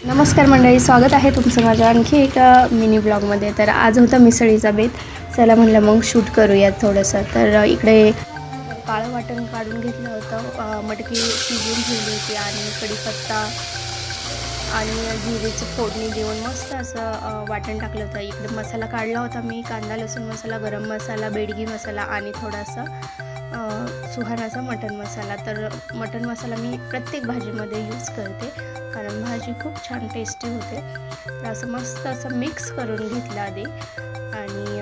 नमस्कार मंडळी, स्वागत आहे तुमचं माझ्या आणखी एका मिनी ब्लॉगमध्ये. तर आज होता मिसळीचा बेत. चला म्हणलं मग शूट करूयात थोडंसं. तर इकडे काळं वाटण काढून घेतलं होतं, मटकी शिजवून ठेवली होती आणि कढीपत्ता आणि जिरेची फोडणी देऊन मस्त असं वाटण टाकलं होतं. इकडे मसाला काढला होता मी, कांदा लसूण मसाला, गरम मसाला, बेडगी मसाला आणि थोडासा सुहानाचा मटण मसाला. तर मटण मसाला मी प्रत्येक भाजीमध्ये यूज करते कारण भाजी खूप छान टेस्टी होते. तर असं मस्त असं मिक्स करून घेतलं आधी आणि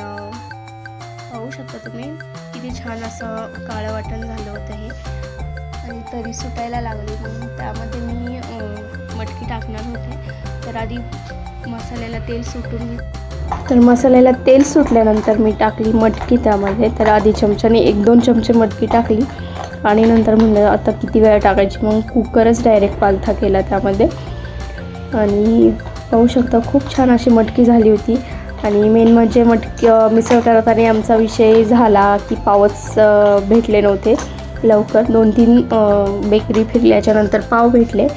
पाहू शकता तुम्ही किती छान असं काळं वाटण झालं होतं हे. आणि तरी सुटायला लागली म्हणून त्यामध्ये मी मटकी टाकणार होते. तर आधी मसाल्याला तेल सुटून तर मसाल्याला तेल सुटल्यानंतर मी टाकली मटकी त्यामध्ये. तर आधी चमच्याने 1-2 चमचे मटकी टाकली आणि नंतर म्हणलं आता किती वेळा टाकायची, मग कुकरच डायरेक्ट पालथा केला त्यामध्ये. आणि पाहू शकता खूप छान अशी मटकी झाली होती. आणि मेन म्हणजे मटकी मिसळ करताना आमचा विषय झाला की पावच भेटले नव्हते लवकर. 2-3 बेकरी फिरल्याच्यानंतर पाव भेटले.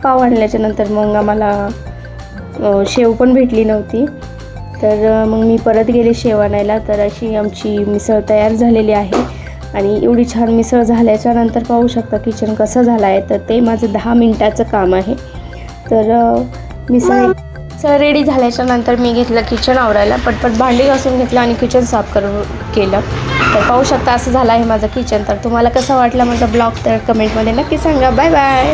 पाव आणल्याच्यानंतर मग आम्हाला शेव पण भेटली नव्हती. तर मग मी परत गेले शेव आणायला. तर अशी आमची मिसळ तयार झालेली आहे. आणि एवढी छान मिसळ झाल्याच्यानंतर पाहू शकता किचन कसं झालं आहे. तर ते माझं 10 मिनटाचं काम आहे. तर मिसळ रेडी झाल्याच्यानंतर मी घेतलं किचन आवरायला, पटपट भांडी घासून घेतलं आणि किचन साफ केलं. तर पाहू शकता असं झालं आहे माझं किचन. तर तुम्हाला कसं वाटलं माझा ब्लॉग तर कमेंटमध्ये नक्की सांगा. Bye bye.